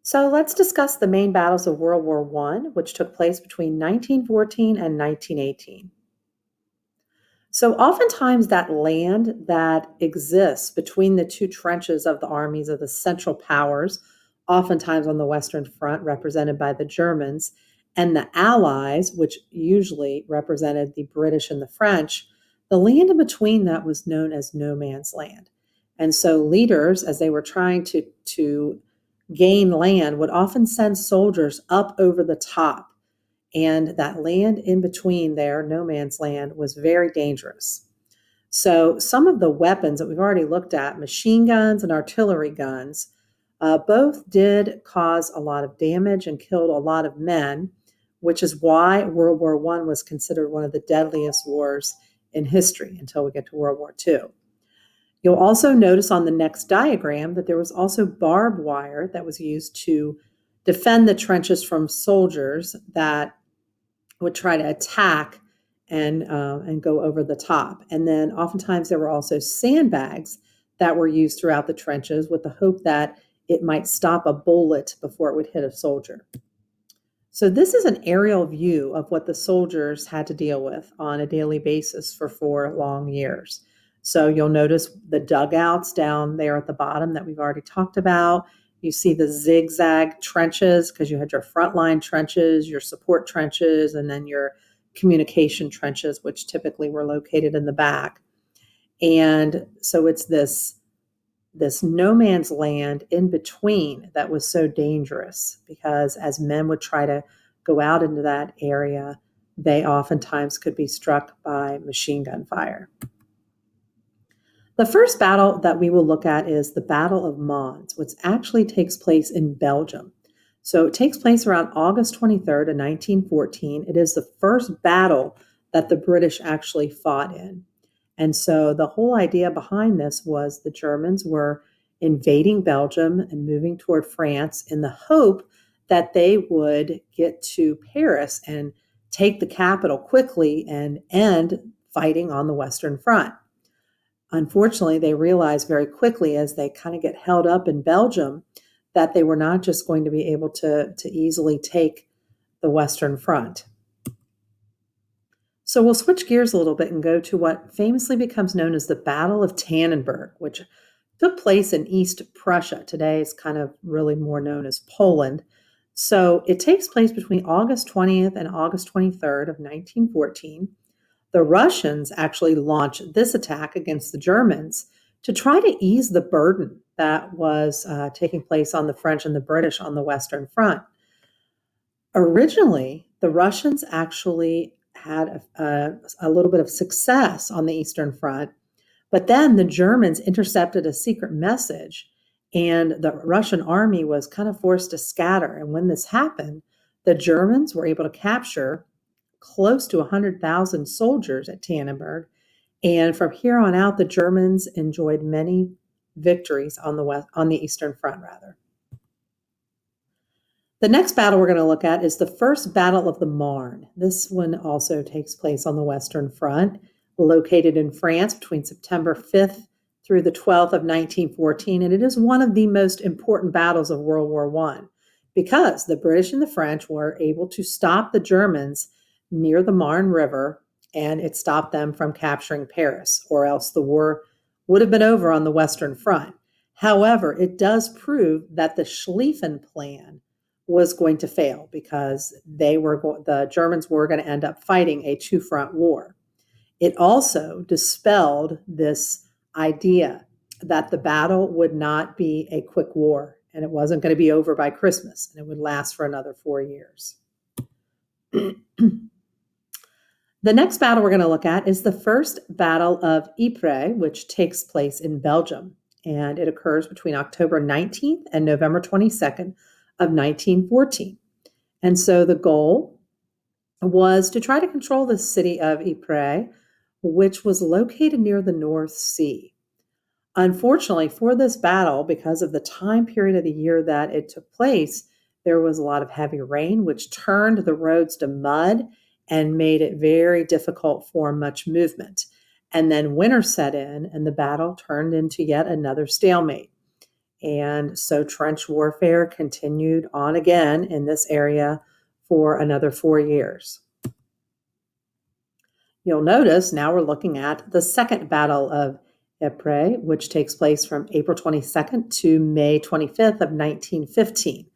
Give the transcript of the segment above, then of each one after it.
So let's discuss the main battles of World War I, which took place between 1914 and 1918. So oftentimes that land that exists between the two trenches of the armies of the Central Powers, oftentimes on the Western Front represented by the Germans, and the Allies, which usually represented the British and the French, the land in between that was known as no man's land. And so leaders, as they were trying to gain land, would often send soldiers up over the top, and that land in between there, no man's land, was very dangerous. So some of the weapons that we've already looked at, machine guns and artillery guns, both did cause a lot of damage and killed a lot of men, which is why World War I was considered one of the deadliest wars in history until we get to World War II. You'll also notice on the next diagram that there was also barbed wire that was used to defend the trenches from soldiers that would try to attack and go over the top. And then oftentimes there were also sandbags that were used throughout the trenches with the hope that it might stop a bullet before it would hit a soldier. So this is an aerial view of what the soldiers had to deal with on a daily basis for 4 long years. So you'll notice the dugouts down there at the bottom that we've already talked about. You see the zigzag trenches because you had your frontline trenches, your support trenches, and then your communication trenches, which typically were located in the back. And so it's this no man's land in between that was so dangerous because as men would try to go out into that area, they oftentimes could be struck by machine gun fire. The first battle that we will look at is the Battle of Mons, which actually takes place in Belgium. So it takes place around August 23rd of 1914. It is the first battle that the British actually fought in. And so the whole idea behind this was the Germans were invading Belgium and moving toward France in the hope that they would get to Paris and take the capital quickly and end fighting on the Western Front. Unfortunately, they realized very quickly as they kind of get held up in Belgium that they were not just going to be able to easily take the Western Front. So we'll switch gears a little bit and go to what famously becomes known as the Battle of Tannenberg, which took place in East Prussia. Today is kind of really more known as Poland. So it takes place between August 20th and August 23rd of 1914. The Russians actually launched this attack against the Germans to try to ease the burden that was taking place on the French and the British on the Western Front. Originally, the Russians actually had a little bit of success on the Eastern Front, but then the Germans intercepted a secret message, and the Russian army was kind of forced to scatter. And when this happened, the Germans were able to capture close to 100,000 soldiers at Tannenberg. And from here on out, the Germans enjoyed many victories on the Eastern Front, rather. The next battle we're going to look at is the First Battle of the Marne. This one also takes place on the Western Front, located in France between September 5th through the 12th of 1914. And it is one of the most important battles of World War I because the British and the French were able to stop the Germans near the Marne River, and it stopped them from capturing Paris, or else the war would have been over on the Western Front. However, it does prove that the Schlieffen Plan was going to fail because the Germans were going to end up fighting a two-front war. It also dispelled this idea that the battle would not be a quick war, and it wasn't going to be over by Christmas, and it would last for another 4 years. The next battle we're going to look at is the First Battle of Ypres, which takes place in Belgium, and it occurs between October 19th and November 22nd of 1914. And so the goal was to try to control the city of Ypres, which was located near the North Sea. Unfortunately, for this battle, because of the time period of the year that it took place, there was a lot of heavy rain, which turned the roads to mud and made it very difficult for much movement. And then winter set in, and the battle turned into yet another stalemate. And so trench warfare continued on again in this area for another 4 years. You'll notice now we're looking at the Second Battle of Ypres, which takes place from April 22nd to May 25th of 1915.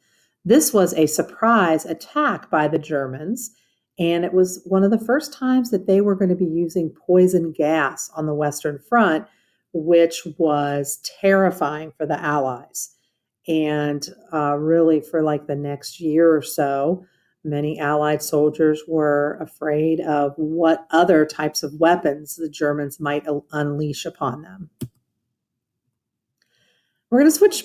This was a surprise attack by the Germans, and it was one of the first times that they were going to be using poison gas on the Western Front, which was terrifying for the Allies. And really, for like the next year or so, many Allied soldiers were afraid of what other types of weapons the Germans might unleash upon them. We're going to switch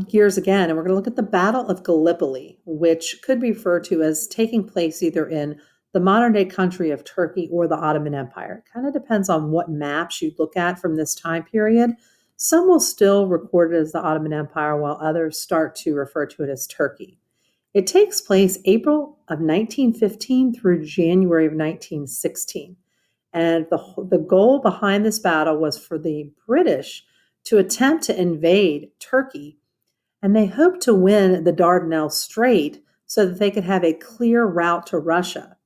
gears again, and we're going to look at the Battle of Gallipoli, which could be referred to as taking place either in the modern-day country of Turkey or the Ottoman Empire. It kind of depends on what maps you look at from this time period. Some will still record it as the Ottoman Empire, while others start to refer to it as Turkey. It takes place April of 1915 through January of 1916. And the goal behind this battle was for the British to attempt to invade Turkey, and they hoped to win the Dardanelles Strait so that they could have a clear route to Russia.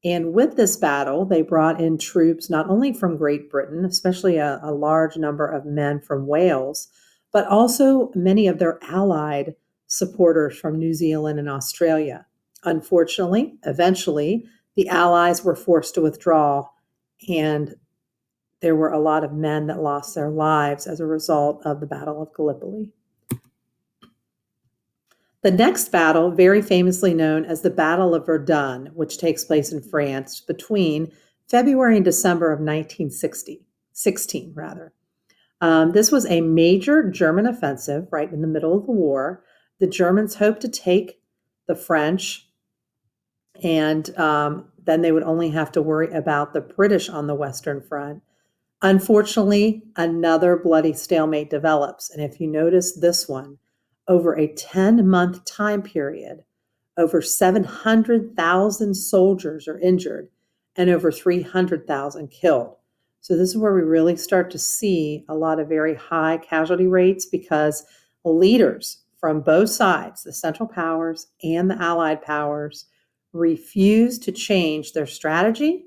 And with this battle, they brought in troops not only from Great Britain, especially a large number of men from Wales, but also many of their allied supporters from New Zealand and Australia. Unfortunately, eventually, the Allies were forced to withdraw, and there were a lot of men that lost their lives as a result of the Battle of Gallipoli. The next battle, very famously known as the Battle of Verdun, which takes place in France between February and December of 1916. This was a major German offensive right in the middle of the war. The Germans hoped to take the French, and then they would only have to worry about the British on the Western Front. Unfortunately, another bloody stalemate develops. And if you notice this one, over a 10-month time period, over 700,000 soldiers are injured and over 300,000 killed. So this is where we really start to see a lot of very high casualty rates, because leaders from both sides, the Central Powers and the Allied powers, refused to change their strategy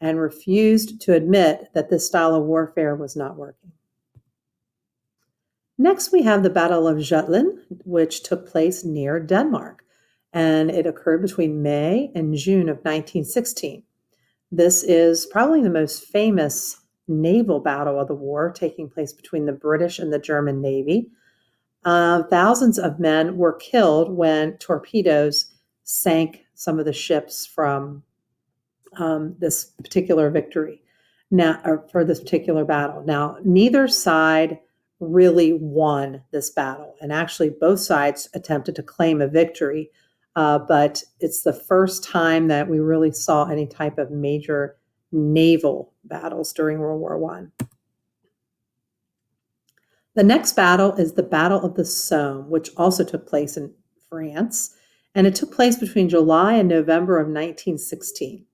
and refused to admit that this style of warfare was not working. Next, we have the Battle of Jutland, which took place near Denmark, and it occurred between May and June of 1916. This is probably the most famous naval battle of the war, taking place between the British and the German Navy. Thousands of men were killed when torpedoes sank some of the ships from this particular victory. Now, or for this particular battle. Now, neither side really won this battle, and actually both sides attempted to claim a victory, but it's the first time that we really saw any type of major naval battles during World War I. The next battle is the Battle of the Somme, which also took place in France, and it took place between July and November of 1916.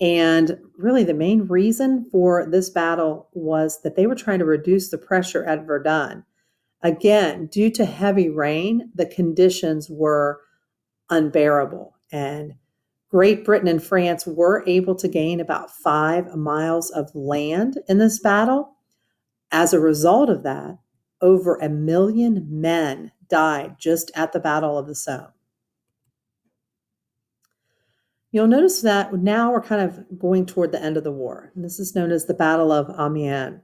And really, the main reason for this battle was that they were trying to reduce the pressure at Verdun. Again, due to heavy rain, the conditions were unbearable. And Great Britain and France were able to gain about 5 miles of land in this battle. As a result of that, over 1 million men died just at the Battle of the Somme. You'll notice that now we're kind of going toward the end of the war. And this is known as the Battle of Amiens.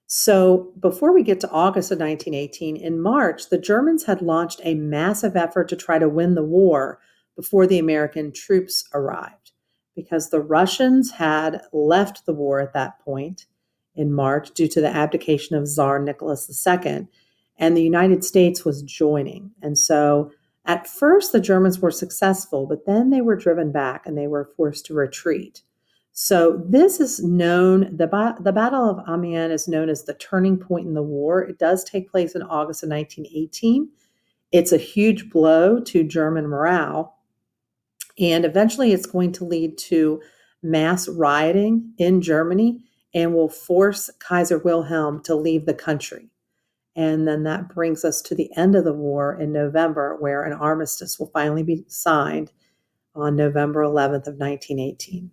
So before we get to August of 1918, in March, the Germans had launched a massive effort to try to win the war before the American troops arrived, because the Russians had left the war at that point in March due to the abdication of Tsar Nicholas II, and the United States was joining. And so at first, the Germans were successful, but then they were driven back and they were forced to retreat. So this is known, the Battle of Amiens is known as the turning point in the war. It does take place in August of 1918. It's a huge blow to German morale, and eventually it's going to lead to mass rioting in Germany and will force Kaiser Wilhelm to leave the country. And then that brings us to the end of the war in November, where an armistice will finally be signed on November 11th of 1918.